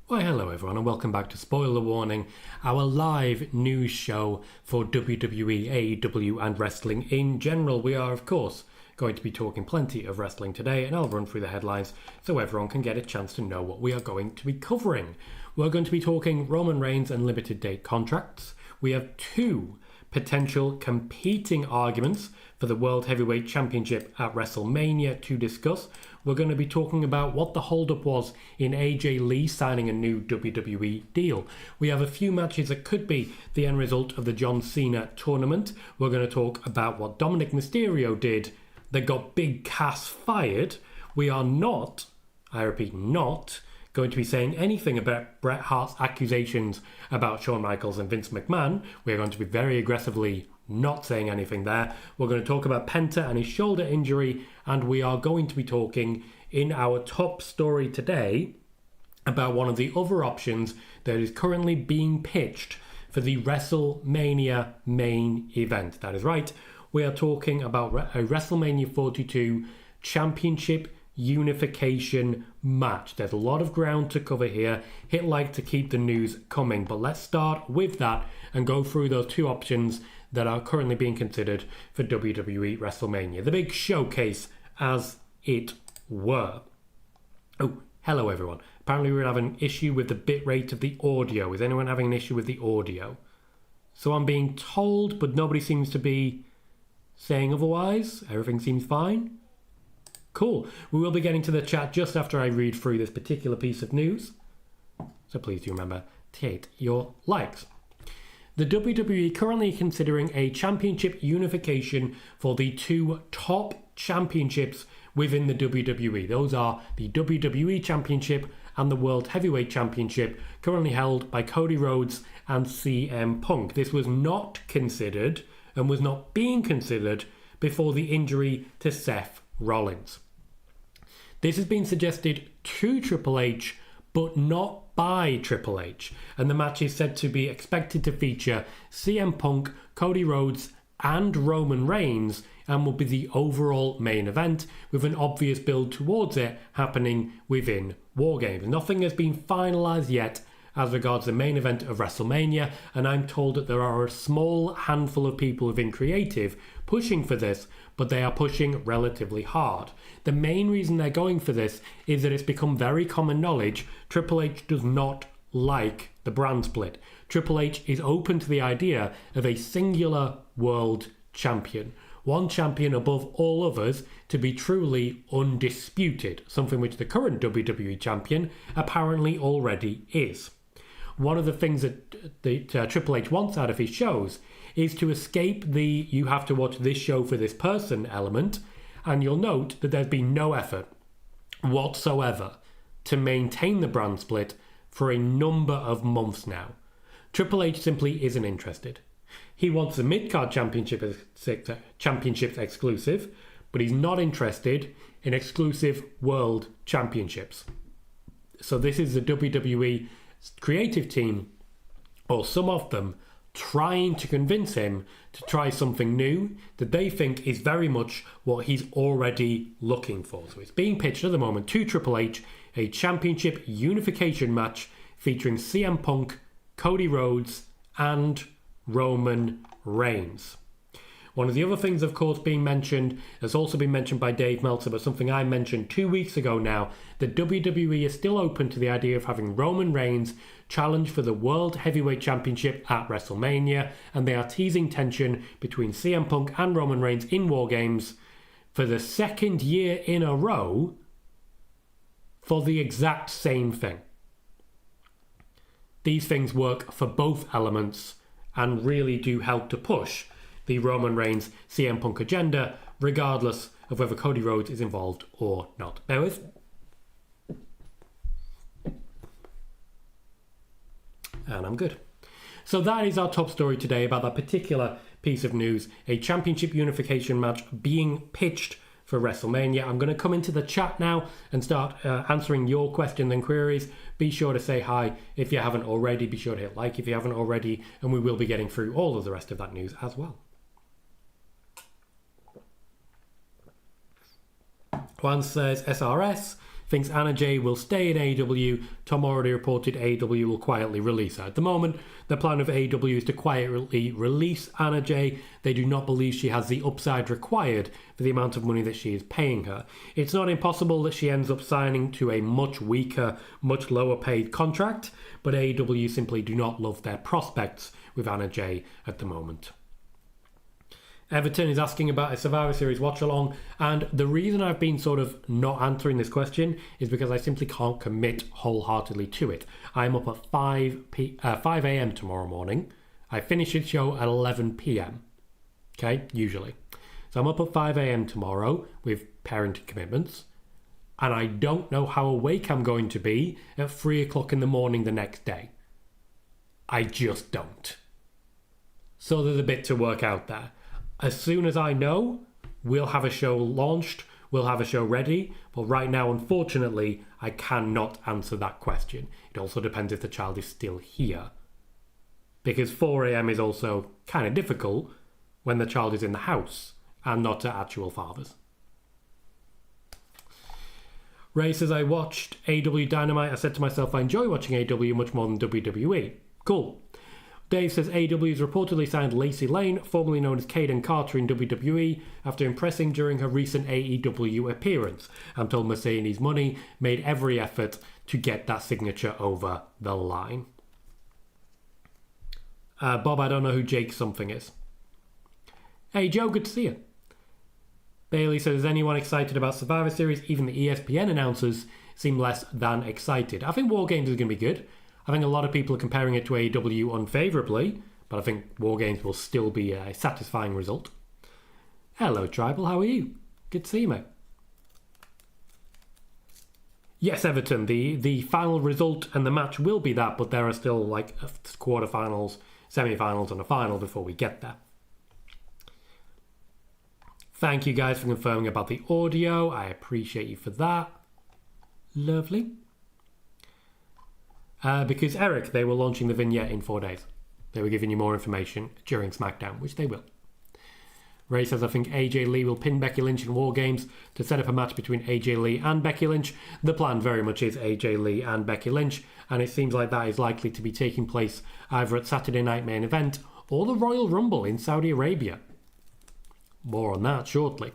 Well, hello everyone and welcome back to Spoiler Warning, our live news show for WWE, AEW and wrestling in general. We are, of course, going to be talking plenty of wrestling today, and I'll run through the headlines so everyone can get a chance to know what we are going to be covering. We're going to be talking Roman Reigns and limited date contracts. We have two potential competing arguments for the World Heavyweight Championship at WrestleMania to discuss. We're going to be talking about what the holdup was in AJ Lee signing a new WWE deal. We have a few matches that could be the end result of the John Cena tournament. We're going to talk about what Dominic Mysterio did that got Big Cass fired. We are not, I repeat, not going to be saying anything about Bret Hart's accusations about Shawn Michaels and Vince McMahon. We're going to be very aggressively not saying anything there. We're going to talk about Penta and his shoulder injury, and we are going to be talking in our top story today about one of the other options that is currently being pitched for the WrestleMania main event. That is right, we are talking about a WrestleMania 42 Championship Unification match. There's a lot of ground to cover here. Hit like to keep the news coming, but let's start with that and go through those two options that are currently being considered for WWE WrestleMania, the big showcase as it were. Oh, hello everyone. Apparently we're having an issue with the bitrate of the audio. Is anyone having an issue with the audio? So I'm being told, but nobody seems to be saying otherwise. Everything seems fine. Cool. We will be getting to the chat just after I read through this particular piece of news. So please do remember to hit your likes. The WWE currently considering a championship unification for the two top championships within the WWE. Those are the WWE Championship and the World Heavyweight Championship, currently held by Cody Rhodes and CM Punk. This was not considered and was not being considered before the injury to Seth Rollins. This has been suggested to Triple H, but not by Triple H, and the match is said to be expected to feature CM Punk, Cody Rhodes and Roman Reigns, and will be the overall main event, with an obvious build towards it happening within War Games. Nothing has been finalised yet as regards the main event of WrestleMania, and I'm told that there are a small handful of people within creative pushing for this, but they are pushing relatively hard. The main reason they're going for this is that it's become very common knowledge Triple H does not like the brand split. Triple H is open to the idea of a singular world champion, one champion above all others, to be truly undisputed, something which the current WWE champion apparently already is. One of the things that Triple H wants out of his shows is to escape the "you have to watch this show for this person" element, and you'll note that there's been no effort whatsoever to maintain the brand split for a number of months now. Triple H simply isn't interested. He wants the mid-card championships exclusive, but he's not interested in exclusive world championships. So this is the WWE creative team, or some of them, trying to convince him to try something new that they think is very much what he's already looking for. So it's being pitched at the moment to Triple H, a championship unification match featuring CM Punk, Cody Rhodes and Roman Reigns. One of the other things, of course, being mentioned, has also been mentioned by Dave Meltzer, but something I mentioned 2 weeks ago now, that WWE is still open to the idea of having Roman Reigns challenge for the World Heavyweight Championship at WrestleMania, and they are teasing tension between CM Punk and Roman Reigns in War Games for the second year in a row for the exact same thing. These things work for both elements and really do help to push the Roman Reigns CM Punk agenda, regardless of whether Cody Rhodes is involved or not. Bear with. And I'm good. So that is our top story today about that particular piece of news, a championship unification match being pitched for WrestleMania. I'm going to come into the chat now and start answering your questions and queries. Be sure to say hi if you haven't already. Be sure to hit like if you haven't already, and we will be getting through all of the rest of that news as well. Juan says SRS thinks Anna Jay will stay in AEW. Tom already reported AEW will quietly release her. At the moment, the plan of AEW is to quietly release Anna Jay. They do not believe she has the upside required for the amount of money that she is paying her. It's not impossible that she ends up signing to a much weaker, much lower paid contract, but AEW simply do not love their prospects with Anna Jay at the moment. Everton is asking about a Survivor Series watch-along, and the reason I've been sort of not answering this question is because I simply can't commit wholeheartedly to it. I'm up at 5 a.m. tomorrow morning. I finish the show at 11 p.m. Okay, usually. So I'm up at 5 a.m. tomorrow with parenting commitments, and I don't know how awake I'm going to be at 3 o'clock in the morning the next day. I just don't. So there's a bit to work out there. As soon as I know, we'll have a show launched, we'll have a show ready, but right now, unfortunately, I cannot answer that question. It also depends if the child is still here. Because 4 a.m. is also kind of difficult when the child is in the house and not at actual fathers. Ray says, I watched AEW Dynamite. I said to myself, I enjoy watching AEW much more than WWE. Cool. Dave says AEW has reportedly signed Lacey Lane, formerly known as Kaden Carter in WWE, after impressing during her recent AEW appearance. I'm told Mercedes Money made every effort to get that signature over the line. Bob, I don't know who Jake something is. Hey Joe, good to see you. Bailey says, is anyone excited about Survivor Series? Even the ESPN announcers seem less than excited. I think War Games is going to be good. I think a lot of people are comparing it to AEW unfavourably, but I think War Games will still be a satisfying result. Hello, Tribal, how are you? Good to see you, mate. Yes, Everton, the final result and the match will be that, but there are still like quarterfinals, semi-finals and a final before we get there. Thank you guys for confirming about the audio. I appreciate you for that. Lovely. Because Eric, they were launching the vignette in 4 days. They were giving you more information during SmackDown, which they will. Ray says, I think AJ Lee will pin Becky Lynch in War Games to set up a match between AJ Lee and Becky Lynch. The plan very much is AJ Lee and Becky Lynch, and it seems like that is likely to be taking place either at Saturday Night Main Event or the Royal Rumble in Saudi Arabia. More on that shortly.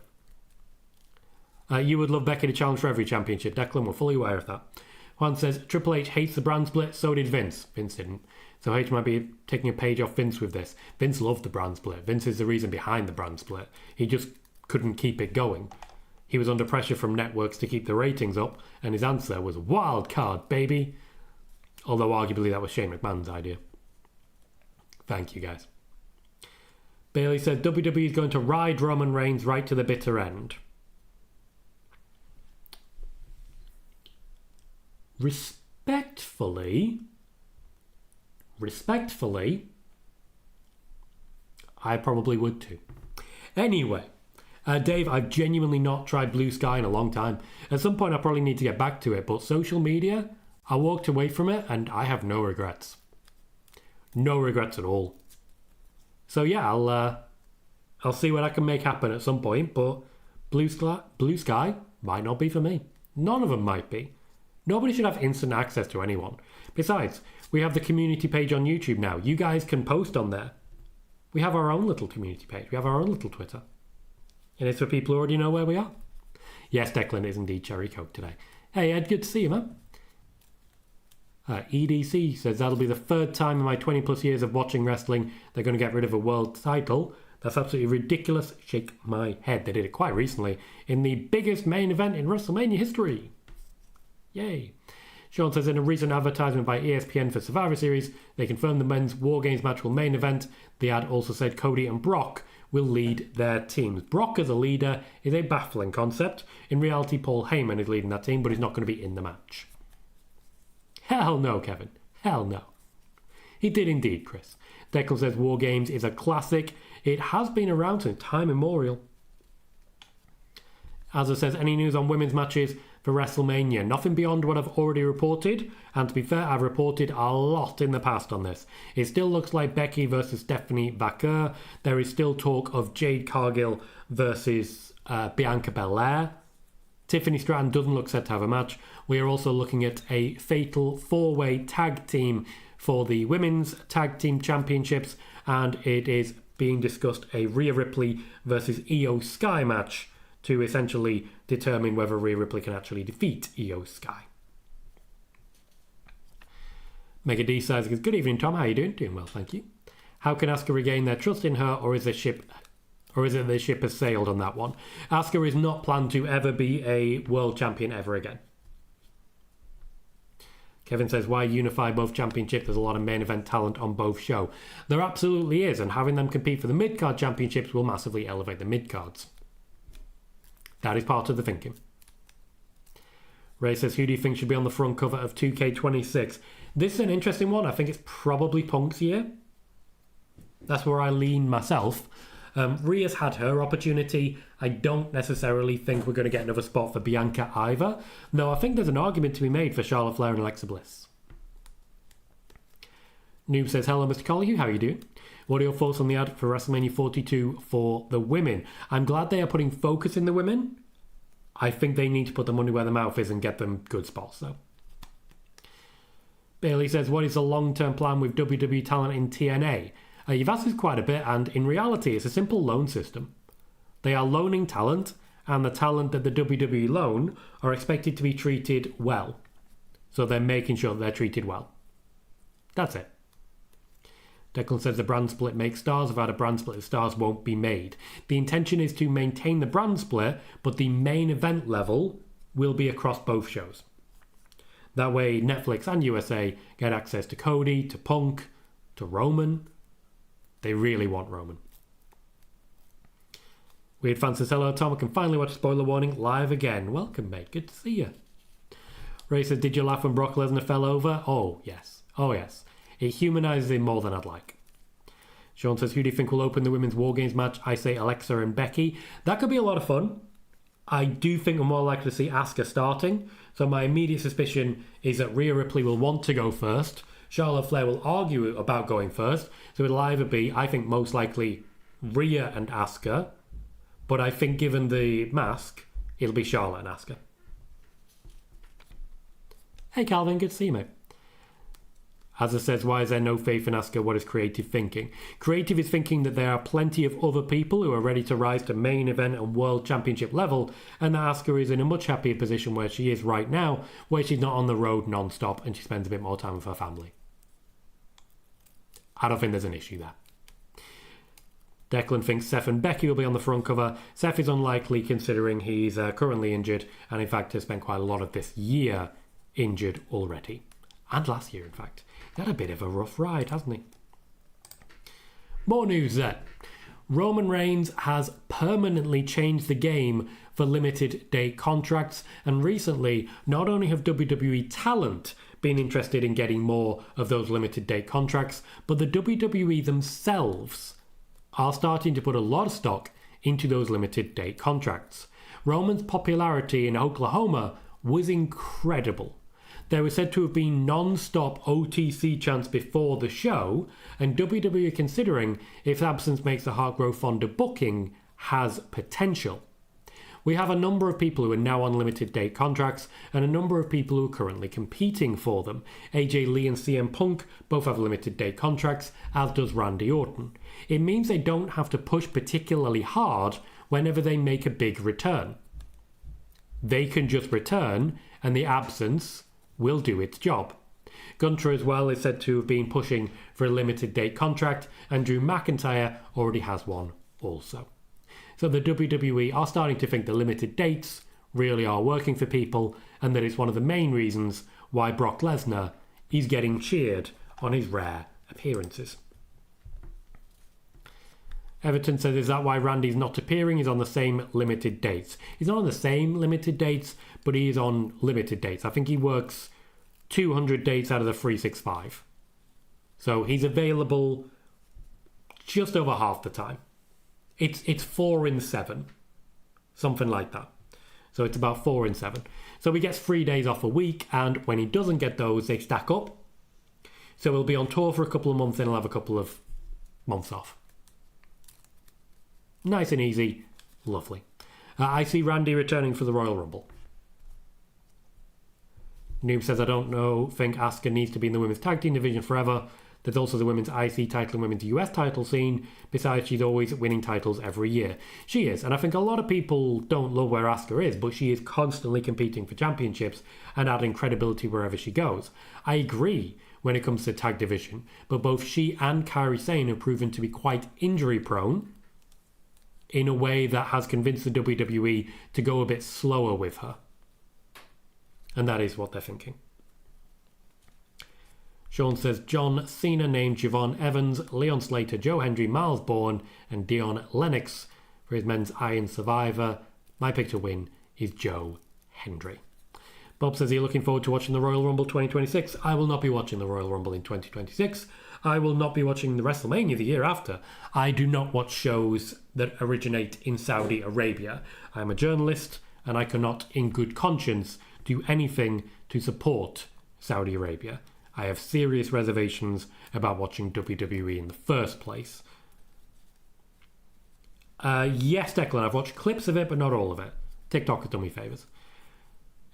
You would love Becky to challenge for every championship. Declan, we're fully aware of that. Juan says, Triple H hates the brand split, so did Vince. Vince didn't. So H might be taking a page off Vince with this. Vince loved the brand split. Vince is the reason behind the brand split. He just couldn't keep it going. He was under pressure from networks to keep the ratings up, and his answer was wild card, baby. Although arguably that was Shane McMahon's idea. Thank you, guys. Bailey said, WWE is going to ride Roman Reigns right to the bitter end. Respectfully, I probably would too. Anyway, Dave, I've genuinely not tried Blue Sky in a long time. At some point I probably need to get back to it, but social media, I walked away from it and I have no regrets. No regrets at all. So yeah, I'll see what I can make happen at some point, but Blue Sky might not be for me. None of them might be. Nobody should have instant access to anyone. Besides, we have the community page on YouTube now. You guys can post on there. We have our own little community page. We have our own little Twitter. And it's for people who already know where we are. Yes, Declan is indeed Cherry Coke today. Hey, Ed, good to see you, man. EDC says, that'll be the third time in my 20 plus years of watching wrestling they're going to get rid of a world title. That's absolutely ridiculous. Shake my head. They did it quite recently in the biggest main event in WrestleMania history. Yay. Shawn says, in a recent advertisement by ESPN for Survivor Series, they confirmed the men's War Games match will main event. The ad also said Cody and Brock will lead their teams. Brock as a leader is a baffling concept. In reality, Paul Heyman is leading that team, but he's not going to be in the match. Hell no, Kevin. Hell no. He did indeed, Chris. Declan says War Games is a classic. It has been around since time immemorial. Azza says, any news on women's matches for WrestleMania? Nothing beyond what I've already reported. And to be fair, I've reported a lot in the past on this. It still looks like Becky versus Stephanie Vaquer. There is still talk of Jade Cargill versus Bianca Belair. Tiffany Stratton doesn't look set to have a match. We are also looking at a fatal 4-way tag team for the Women's Tag Team Championships, and it is being discussed a Rhea Ripley versus Io Sky match to essentially determine whether Rhea Ripley can actually defeat Io Sky. Mega D says, good evening, Tom. How are you doing? Doing well, thank you. How can Asuka regain their trust in her, or is it the ship has sailed on that one? Asuka is not planned to ever be a world champion ever again. Kevin says, why unify both championships? There's a lot of main event talent on both shows. There absolutely is, and having them compete for the mid-card championships will massively elevate the mid-cards. That is part of the thinking. Ray says, who do you think should be on the front cover of 2K26? This is an interesting one. I think it's probably Punk's year. That's where I lean myself. Rhea's had her opportunity. I don't necessarily think we're going to get another spot for Bianca either. No, I think there's an argument to be made for Charlotte Flair and Alexa Bliss. Noob says, hello, Mr. Colohue. How are you doing? What are your thoughts on the ad for WrestleMania 42 for the women? I'm glad they are putting focus in the women. I think they need to put the money where the mouth is and get them good spots, though. Bailey says, what is the long-term plan with WWE talent in TNA? You've asked this quite a bit, and in reality, it's a simple loan system. They are loaning talent, and the talent that the WWE loan are expected to be treated well. So they're making sure that they're treated well. That's it. Declan says the brand split makes stars. Without a brand split, the stars won't be made. The intention is to maintain the brand split, but the main event level will be across both shows. That way, Netflix and USA get access to Cody, to Punk, to Roman. They really want Roman. Weird Fan says, hello, Tom. I can finally watch Spoiler Warning live again. Welcome, mate. Good to see you. Ray says, did you laugh when Brock Lesnar fell over? Oh, yes. Oh, yes. It humanises him more than I'd like. Shawn says, who do you think will open the Women's War Games match? I say Alexa and Becky. That could be a lot of fun. I do think I'm more likely to see Asuka starting. So my immediate suspicion is that Rhea Ripley will want to go first. Charlotte Flair will argue about going first. So it'll either be, I think, most likely Rhea and Asuka. But I think given the mask, it'll be Charlotte and Asuka. Hey Calvin, good to see you, mate. Azza says, why is there no faith in Asuka? What is creative thinking? Creative is thinking that there are plenty of other people who are ready to rise to main event and world championship level, and that Asuka is in a much happier position where she is right now, where she's not on the road non-stop and she spends a bit more time with her family. I don't think there's an issue there. Declan thinks Seth and Becky will be on the front cover. Seth is unlikely considering he's currently injured, and in fact has spent quite a lot of this year injured already. And last year, in fact. He's had a bit of a rough ride, hasn't he? More news then. Roman Reigns has permanently changed the game for limited date contracts, and recently, not only have WWE talent been interested in getting more of those limited date contracts, but the WWE themselves are starting to put a lot of stock into those limited date contracts. Roman's popularity in Oklahoma was incredible. There were said to have been non-stop OTC chants before the show, and WWE are considering if absence makes the heart grow fonder booking has potential. We have a number of people who are now on limited date contracts and a number of people who are currently competing for them. AJ Lee and CM Punk both have limited date contracts, as does Randy Orton. It means they don't have to push particularly hard whenever they make a big return. They can just return and the absence will do its job. Gunter as well is said to have been pushing for a limited date contract, and Drew McIntyre already has one also. So the WWE are starting to think the limited dates really are working for people, and that it's one of the main reasons why Brock Lesnar is getting cheered on his rare appearances. Everton says, is that why Randy's not appearing? He's on the same limited dates. He's not on the same limited dates, but he is on limited dates. I think he works 200 dates out of the 365. So he's available just over half the time. It's 4 in 7. Something like that. So it's about 4 in 7. So he gets 3 days off a week, and when he doesn't get those, they stack up. So he'll be on tour for a couple of months, then he'll have a couple of months off. Nice and easy. Lovely. I see Randy returning for the Royal Rumble. Noob says, I think Asuka needs to be in the women's tag team division forever. There's also the women's IC title and women's US title scene. Besides, she's always winning titles every year. She is, and I think a lot of people don't love where Asuka is, but she is constantly competing for championships and adding credibility wherever she goes. I agree when it comes to tag division, but both she and Kairi Sane have proven to be quite injury prone in a way that has convinced the WWE to go a bit slower with her. And that is what they're thinking. Shawn says, John Cena named Javon Evans, Leon Slater, Joe Hendry, Miles Bourne, and Dion Lennox for his men's Iron Survivor. My pick to win is Joe Hendry. Bob says, you're looking forward to watching the Royal Rumble 2026. I will not be watching the Royal Rumble in 2026. I will not be watching the WrestleMania the year after. I do not watch shows that originate in Saudi Arabia. I am a journalist, and I cannot, in good conscience, do anything to support Saudi Arabia. I have serious reservations about watching WWE in the first place. Yes, Declan, I've watched clips of it, but not all of it. TikTok has done me favours.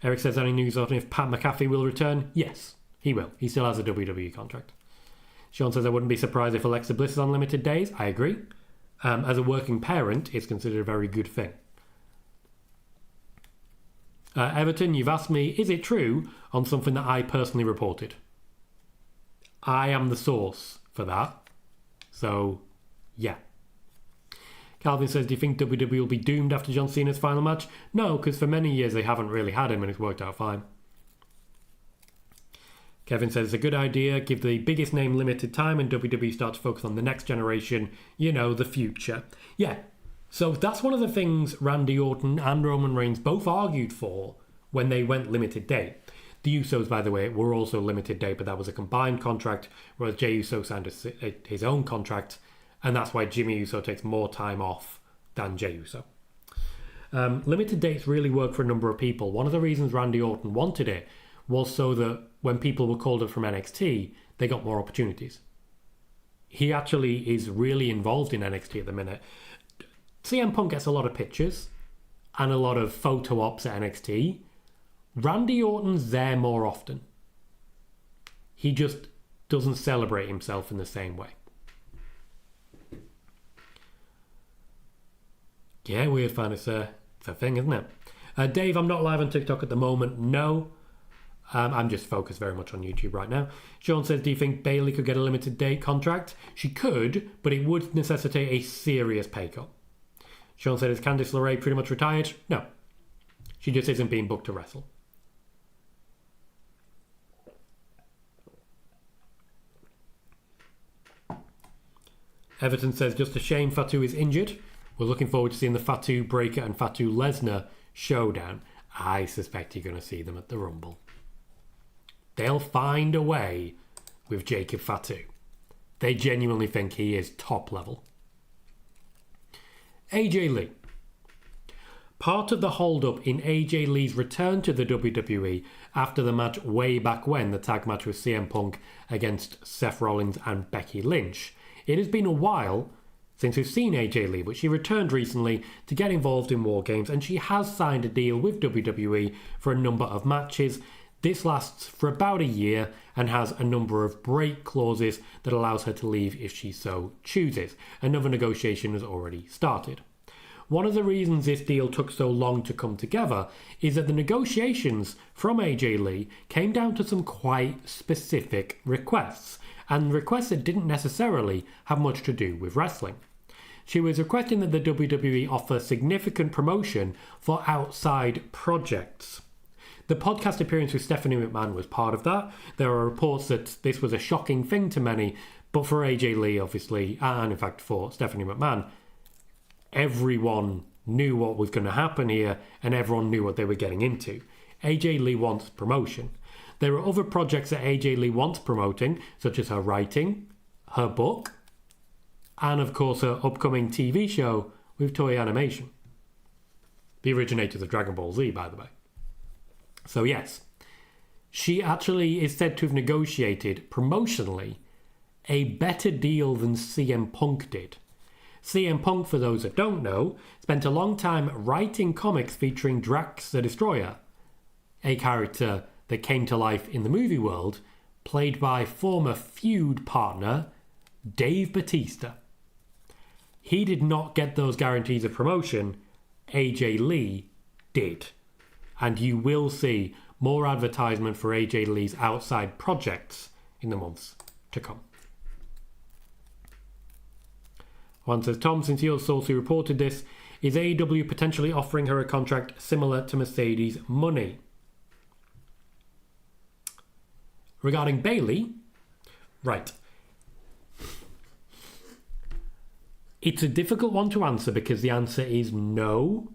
Eric says, any news on if Pat McAfee will return? Yes, he will. He still has a WWE contract. Sean says, I wouldn't be surprised if Alexa Bliss is on limited days. I agree. As a working parent, it's considered a very good thing. Everton, you've asked me, is it true on something that I personally reported? I am the source for that. So, yeah. Calvin says, do you think WWE will be doomed after John Cena's final match? No, because for many years they haven't really had him and it's worked out fine. Kevin says, it's a good idea. Give the biggest name limited time and WWE start to focus on the next generation. You know, the future. Yeah. So that's one of the things Randy Orton and Roman Reigns both argued for when they went limited date. The Usos, by the way, were also limited date, but that was a combined contract, whereas Jey Uso signed his own contract, and that's why Jimmy Uso takes more time off than Jey Uso. Limited dates really work for a number of people. One of the reasons Randy Orton wanted it was so that when people were called up from NXT, they got more opportunities. He actually is really involved in NXT at the minute. CM Punk gets a lot of pictures and a lot of photo ops at NXT. Randy Orton's there more often. He just doesn't celebrate himself in the same way. Yeah, weird fan. It's a thing, isn't it? Dave, I'm not live on TikTok at the moment. No. I'm just focused very much on YouTube right now. Sean says, do you think Bayley could get a limited date contract? She could, but it would necessitate a serious pay cut. Sean said, is Candice LeRae pretty much retired? No. She just isn't being booked to wrestle. Everton says, just a shame Fatu is injured. We're looking forward to seeing the Fatu Breaker and Fatu Lesnar showdown. I suspect you're going to see them at the Rumble. They'll find a way with Jacob Fatu. They genuinely think he is top level. AJ Lee. Part of the hold-up in AJ Lee's return to the WWE after the match way back when, the tag match with CM Punk against Seth Rollins and Becky Lynch. It has been a while since we've seen AJ Lee, but she returned recently to get involved in War Games, and she has signed a deal with WWE for a number of matches. This lasts for about a year and has a number of break clauses that allows her to leave if she so chooses. Another negotiation has already started. One of the reasons this deal took so long to come together is that the negotiations from AJ Lee came down to some quite specific requests, and requests that didn't necessarily have much to do with wrestling. She was requesting that the WWE offer significant promotion for outside projects. The podcast appearance with Stephanie McMahon was part of that. There are reports that this was a shocking thing to many, but for AJ Lee, obviously, and in fact for Stephanie McMahon, everyone knew what was going to happen here and everyone knew what they were getting into. AJ Lee wants promotion. There are other projects that AJ Lee wants promoting, such as her writing, her book, and of course her upcoming TV show with Toei Animation. The originators of Dragon Ball Z, by the way. So yes, she actually is said to have negotiated promotionally a better deal than CM Punk did. CM Punk, for those that don't know, spent a long time writing comics featuring Drax the Destroyer, a character that came to life in the movie world, played by former feud partner Dave Bautista. He did not get those guarantees of promotion. AJ Lee did. And you will see more advertisement for AJ Lee's outside projects in the months to come. One says, Tom, since your source who reported this, is AEW potentially offering her a contract similar to Mercedes money? Regarding Bayley, right. It's a difficult one to answer because the answer is no,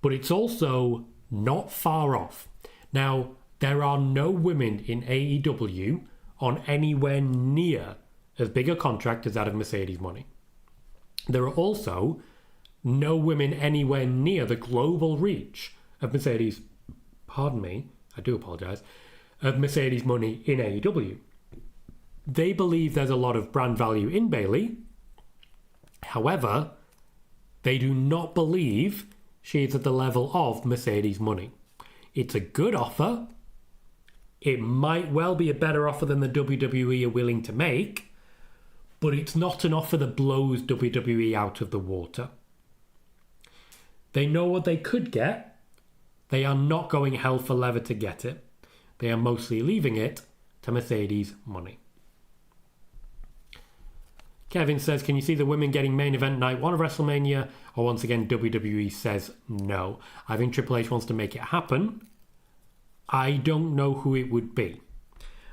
but it's also not far off. Now, there are no women in AEW on anywhere near as big a contract as that of Mercedes money. There are also no women anywhere near the global reach of Mercedes, pardon me, I do apologise, of Mercedes money in AEW. They believe there's a lot of brand value in Bayley. However, they do not believe she is at the level of Mercedes money. It's a good offer. It might well be a better offer than the WWE are willing to make, but it's not an offer that blows WWE out of the water. They know what they could get. They are not going hell for leather to get it. They are mostly leaving it to Mercedes money. Kevin says, can you see the women getting main event night 1 of WrestleMania? Or once again, WWE says no. I think Triple H wants to make it happen. I don't know who it would be.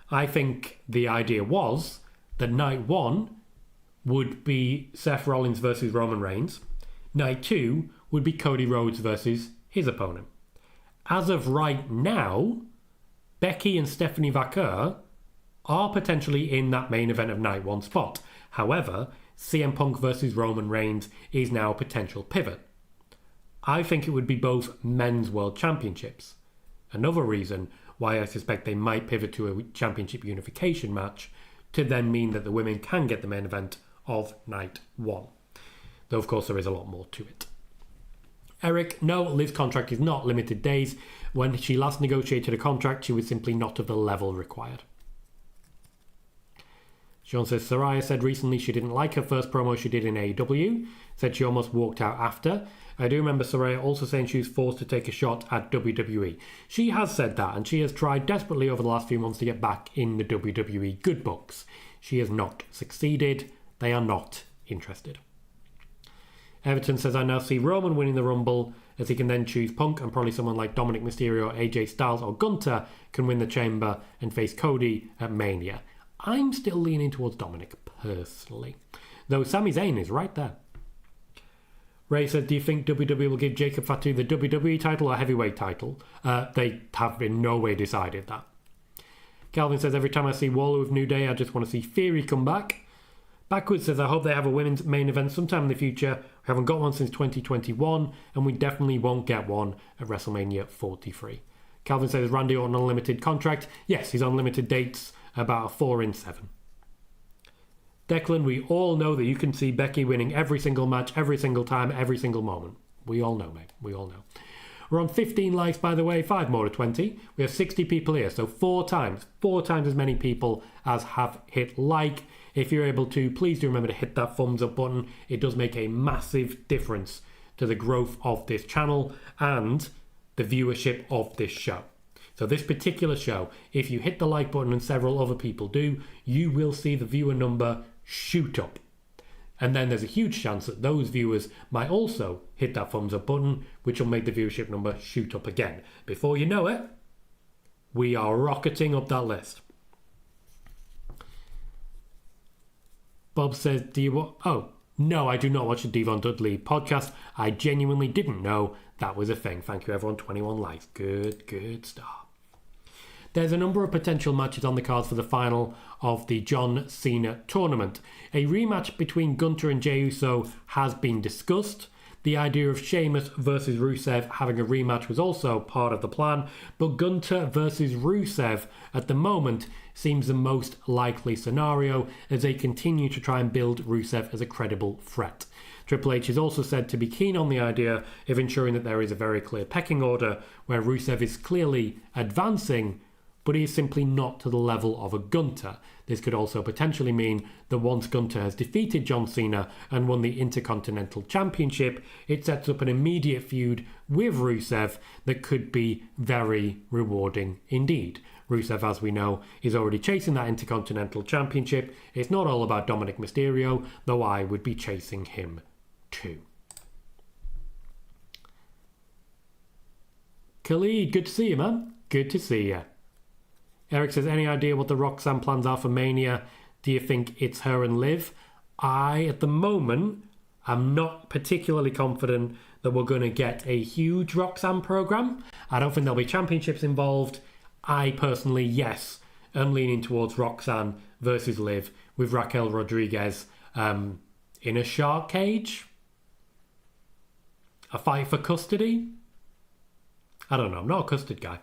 I think the idea was that night 1 would be Seth Rollins versus Roman Reigns. Night 2 would be Cody Rhodes versus his opponent. As of right now, Becky and Stephanie Vaquer are potentially in that main event of night 1 spot. However, CM Punk versus Roman Reigns is now a potential pivot. I think it would be both men's world championships. Another reason why I suspect they might pivot to a championship unification match to then mean that the women can get the main event of night 1. Though of course there is a lot more to it. Eric, no, Liv's contract is not limited days. When she last negotiated a contract, she was simply not of the level required. Shawn says, Saraya said recently she didn't like her first promo she did in AEW. Said she almost walked out after. I do remember Saraya also saying she was forced to take a shot at WWE. She has said that, and she has tried desperately over the last few months to get back in the WWE good books. She has not succeeded. They are not interested. Everton says, I now see Roman winning the Rumble, as he can then choose Punk, and probably someone like Dominic Mysterio, AJ Styles or Gunter can win the Chamber and face Cody at Mania. I'm still leaning towards Dominic, personally. Though Sami Zayn is right there. Ray said, do you think WWE will give Jacob Fatu the WWE title or heavyweight title? They have in no way decided that. Calvin says, every time I see Waller with New Day, I just want to see Theory come back. Backwards says, I hope they have a women's main event sometime in the future. We haven't got one since 2021, and we definitely won't get one at WrestleMania 43. Calvin says, Randy Orton on unlimited contract. Yes, he's on limited dates, about 4 in 7. Declan, we all know that you can see Becky winning every single match, every single time, every single moment. We all know, mate. We all know. We're on 15 likes, by the way, 5 more to 20. We have 60 people here, so 4 times as many people as have hit like. If you're able to, please do remember to hit that thumbs up button. It does make a massive difference to the growth of this channel and the viewership of this show. So this particular show, if you hit the like button and several other people do, you will see the viewer number shoot up. And then there's a huge chance that those viewers might also hit that thumbs up button, which will make the viewership number shoot up again. Before you know it, we are rocketing up that list. Bob says, oh, no, I do not watch the Devon Dudley podcast. I genuinely didn't know that was a thing. Thank you, everyone. 21 likes. Good stuff. There's a number of potential matches on the cards for the final of the John Cena tournament. A rematch between Gunter and Jey Uso has been discussed. The idea of Sheamus versus Rusev having a rematch was also part of the plan, but Gunter versus Rusev at the moment seems the most likely scenario as they continue to try and build Rusev as a credible threat. Triple H is also said to be keen on the idea of ensuring that there is a very clear pecking order where Rusev is clearly advancing, but he is simply not to the level of a Gunter. This could also potentially mean that once Gunter has defeated John Cena and won the Intercontinental Championship, it sets up an immediate feud with Rusev that could be very rewarding indeed. Rusev, as we know, is already chasing that Intercontinental Championship. It's not all about Dominic Mysterio, though I would be chasing him too. Khalid, good to see you, man. Good to see you. Eric says, any idea what the Roxanne plans are for Mania? Do you think it's her and Liv? At the moment, I'm not particularly confident that we're going to get a huge Roxanne program. I don't think there'll be championships involved. I personally, yes, am leaning towards Roxanne versus Liv with Raquel Rodriguez in a shark cage. A fight for custody? I don't know. I'm not a custard guy.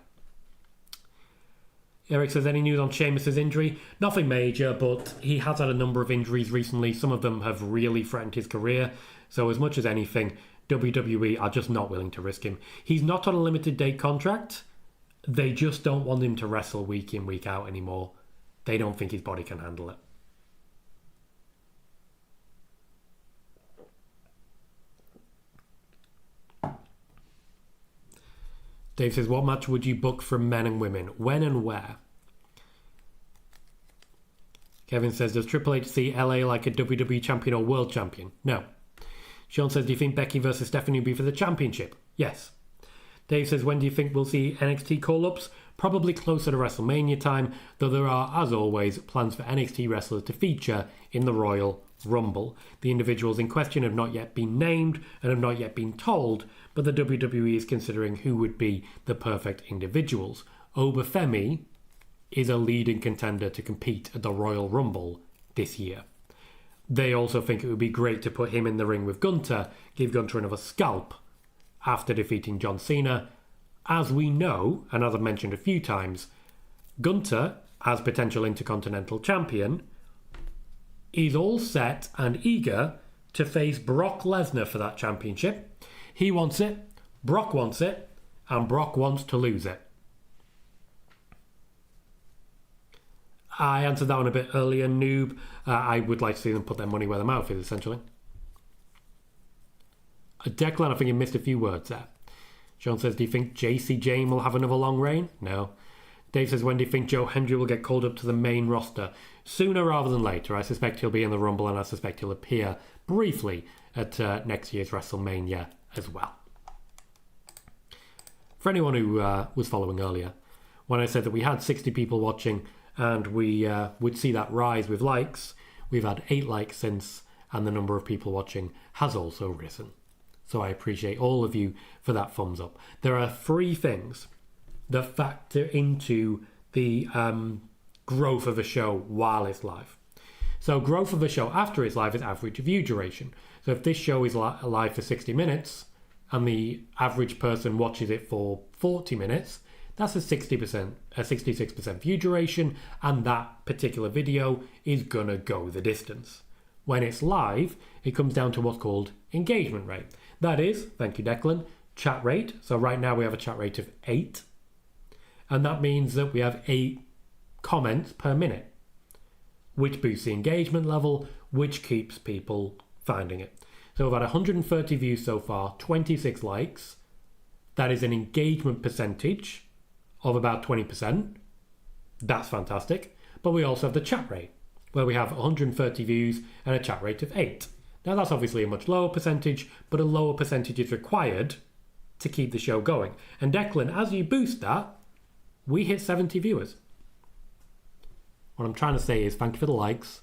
Eric says, any news on Sheamus's injury? Nothing major, but he has had a number of injuries recently. Some of them have really threatened his career. So as much as anything, WWE are just not willing to risk him. He's not on a limited date contract. They just don't want him to wrestle week in, week out anymore. They don't think his body can handle it. Dave says, what match would you book from men and women? When and where? Kevin says, does Triple H see LA like a WWE champion or world champion? No. Sean says, do you think Becky versus Stephanie will be for the championship? Yes. Dave says, when do you think we'll see NXT call-ups? Probably closer to WrestleMania time, though there are, as always, plans for NXT wrestlers to feature in the Royal Rumble. The individuals in question have not yet been named and have not yet been told, but the WWE is considering who would be the perfect individuals. Obafemi is a leading contender to compete at the Royal Rumble this year. They also think it would be great to put him in the ring with Gunter, give Gunter another scalp after defeating John Cena. As we know, and as I've mentioned a few times, Gunter, as potential Intercontinental Champion, is all set and eager to face Brock Lesnar for that championship. He wants it, Brock wants it, and Brock wants to lose it. I answered that one a bit earlier, noob. I would like to see them put their money where their mouth is, essentially. Declan, I think you missed a few words there. Sean says, do you think JC Jane will have another long reign? No. Dave says, when do you think Joe Hendry will get called up to the main roster? Sooner rather than later. I suspect he'll be in the Rumble, and I suspect he'll appear briefly at next year's WrestleMania as well. For anyone who was following earlier, when I said that we had 60 people watching and we would see that rise with likes, we've had 8 likes since, and the number of people watching has also risen. So I appreciate all of you for that thumbs up. There are 3 things that factor into the growth of a show while it's live. So growth of a show after it's live is average view duration. So if this show is live for 60 minutes and the average person watches it for 40 minutes, that's a 66% view duration, and that particular video is gonna go the distance. When it's live, it comes down to what's called engagement rate. That is, thank you Declan, chat rate. So right now we have a chat rate of 8. And that means that we have 8 comments per minute, which boosts the engagement level, which keeps people finding it. So we've had 130 views so far, 26 likes. That is an engagement percentage of about 20%. That's fantastic. But we also have the chat rate, where we have 130 views and a chat rate of 8. Now that's obviously a much lower percentage, but a lower percentage is required to keep the show going. And Declan, as you boost that, we hit 70 viewers. What I'm trying to say is thank you for the likes,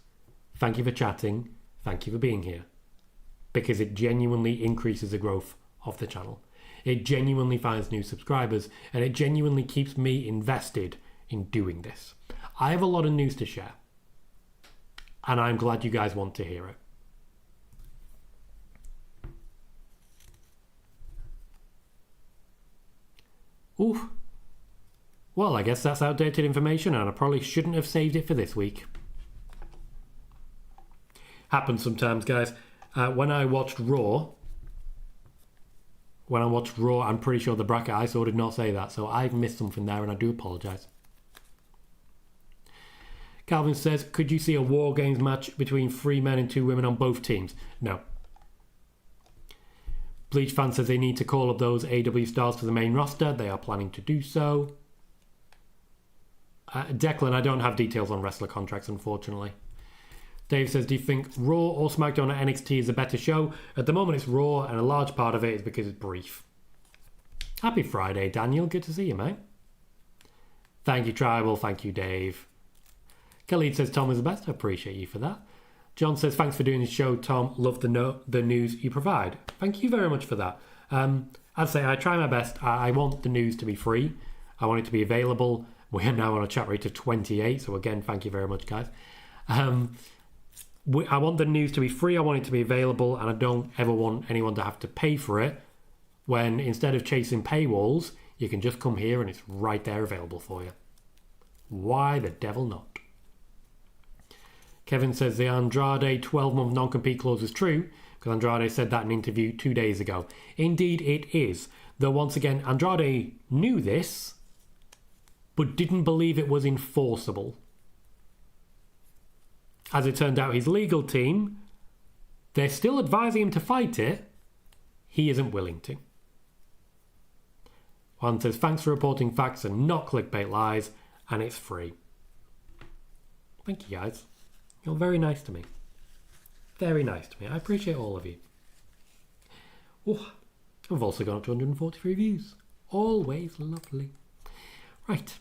thank you for chatting, thank you for being here. Because it genuinely increases the growth of the channel. It genuinely finds new subscribers, and it genuinely keeps me invested in doing this. I have a lot of news to share, and I'm glad you guys want to hear it. Oof. Well, I guess that's outdated information, and I probably shouldn't have saved it for this week. Happens sometimes, guys. When I watched Raw, I'm pretty sure the bracket I saw did not say that, so I've missed something there and I do apologise. Calvin says, could you see a War Games match between 3 men and 2 women on both teams? No. Bleach fan says they need to call up those AEW stars to the main roster. They are planning to do so. Declan, I don't have details on wrestler contracts, unfortunately. Dave says, do you think Raw or SmackDown at NXT is a better show? At the moment it's Raw, and a large part of it is because it's brief. Happy Friday, Daniel. Good to see you, mate. Thank you, Tribal. Thank you, Dave. Khalid says, Tom is the best. I appreciate you for that. John says, thanks for doing the show, Tom. Love the news you provide. Thank you very much for that. I'd say I try my best. I want the news to be free. I want it to be available. We are now on a chat rate of 28. So again, thank you very much, guys. I want the news to be free. I want it to be available. And I don't ever want anyone to have to pay for it. When instead of chasing paywalls, you can just come here and it's right there available for you. Why the devil not? Kevin says the Andrade 12-month non-compete clause is true, because Andrade said that in an interview 2 days ago. Indeed it is, though once again Andrade knew this, but didn't believe it was enforceable. As it turned out, his legal team, they're still advising him to fight it, he isn't willing to. One says, thanks for reporting facts and not clickbait lies, and it's free. Thank you, guys. You're very nice to me. Very nice to me. I appreciate all of you. Oh, we've also gone up to 143 views. Always lovely. Right.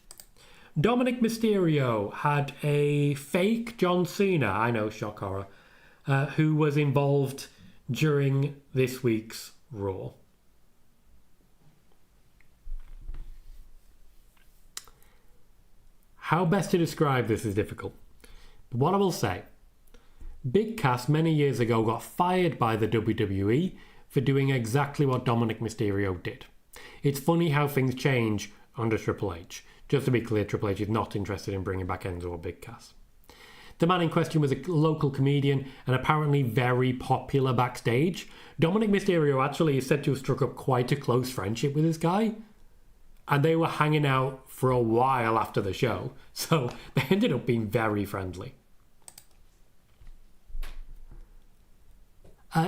Dominic Mysterio had a fake John Cena, I know, shock horror, who was involved during this week's Raw. How best to describe this is difficult. But what I will say, Big Cass many years ago got fired by the WWE for doing exactly what Dominic Mysterio did. It's funny how things change under Triple H. Just to be clear, Triple H is not interested in bringing back Enzo or Big Cass. The man in question was a local comedian and apparently very popular backstage. Dominic Mysterio actually is said to have struck up quite a close friendship with this guy. And they were hanging out for a while after the show. So they ended up being very friendly.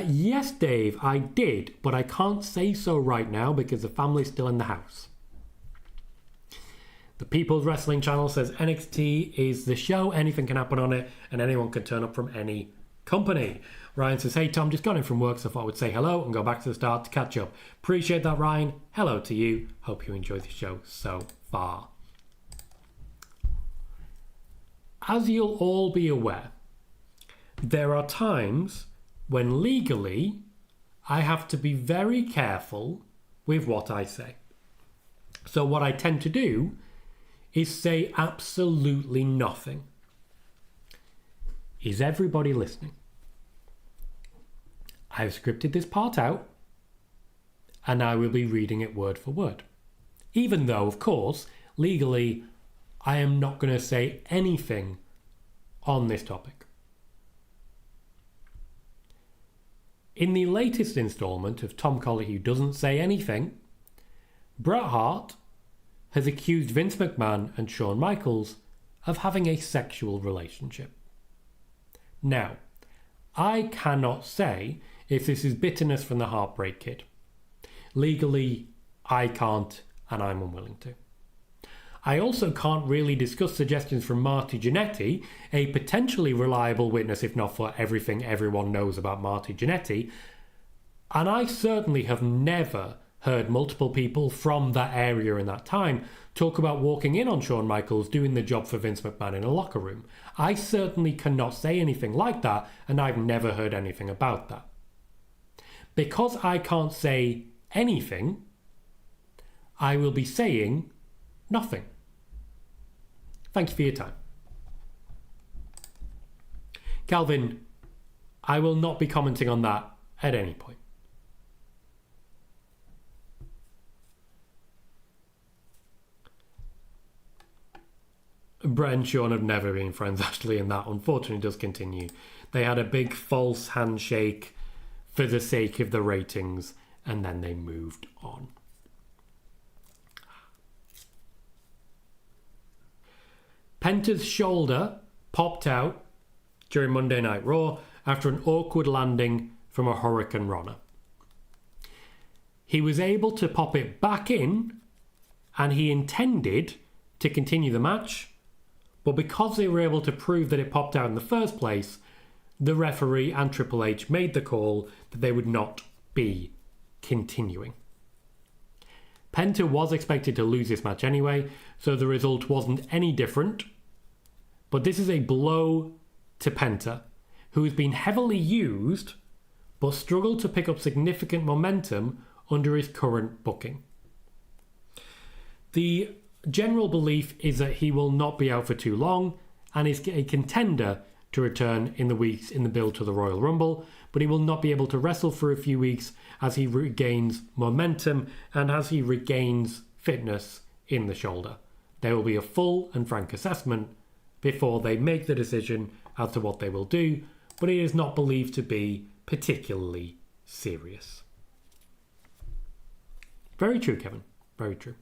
Yes, Dave, I did. But I can't say so right now because the family's still in the house. The People's Wrestling Channel says NXT is the show. Anything can happen on it. And anyone can turn up from any company. Ryan says, hey Tom, just got in from work, so I thought I would say hello and go back to the start to catch up. Appreciate that, Ryan. Hello to you. Hope you enjoyed the show so far. As you'll all be aware, there are times when legally I have to be very careful with what I say. So what I tend to do is say absolutely nothing. Is everybody listening? I've scripted this part out and I will be reading it word for word. Even though, of course, legally, I am not going to say anything on this topic. In the latest installment of Tom Colohue Doesn't Say Anything, Bret Hart has accused Vince McMahon and Shawn Michaels of having a sexual relationship. Now, I cannot say if this is bitterness from the Heartbreak Kid. Legally, I can't, and I'm unwilling to. I also can't really discuss suggestions from Marty Jannetty, a potentially reliable witness if not for everything everyone knows about Marty Jannetty, and I certainly have never heard multiple people from that area in that time talk about walking in on Shawn Michaels doing the job for Vince McMahon in a locker room. I certainly cannot say anything like that, and I've never heard anything about that. Because I can't say anything, I will be saying nothing. Thank you for your time. Calvin, I will not be commenting on that at any point. Bret and Shawn have never been friends, actually, and that unfortunately does continue. They had a big false handshake for the sake of the ratings, and then they moved on. Penta's shoulder popped out during Monday Night Raw after an awkward landing from a Hurricane Rana. He was able to pop it back in, and he intended to continue the match, but because they were able to prove that it popped out in the first place, the referee and Triple H made the call that they would not be continuing. Penta was expected to lose this match anyway, so the result wasn't any different. But this is a blow to Penta, who has been heavily used but struggled to pick up significant momentum under his current booking. The general belief is that he will not be out for too long and is a contender to return in the weeks in the build to the Royal Rumble, but he will not be able to wrestle for a few weeks as he regains momentum and as he regains fitness in the shoulder. There will be a full and frank assessment before they make the decision as to what they will do, but it is not believed to be particularly serious. Very true, Kevin. Very true.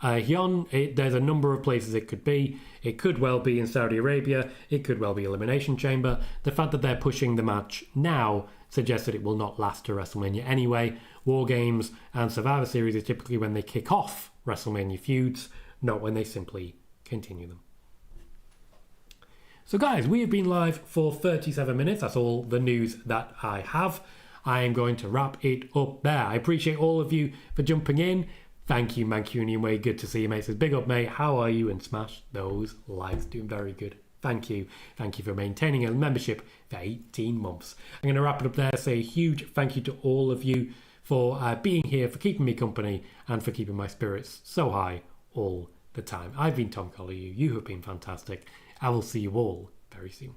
Hyun, there's a number of places it could be. It could well be in Saudi Arabia. It could well be Elimination Chamber. The fact that they're pushing the match now suggests that it will not last to WrestleMania anyway. War Games and Survivor Series is typically when they kick off WrestleMania feuds, not when they simply continue them. So guys, we have been live for 37 minutes. That's all the news that I have. I am going to wrap it up there. I appreciate all of you for jumping in. Thank you, Mancunian Way. Good to see you, mate. Says, big up, mate. How are you? And smash those likes. Doing very good. Thank you. Thank you for maintaining a membership for 18 months. I'm going to wrap it up there. Say a huge thank you to all of you for being here, for keeping me company, and for keeping my spirits so high all the time. I've been Tom Colohue. You have been fantastic. I will see you all very soon.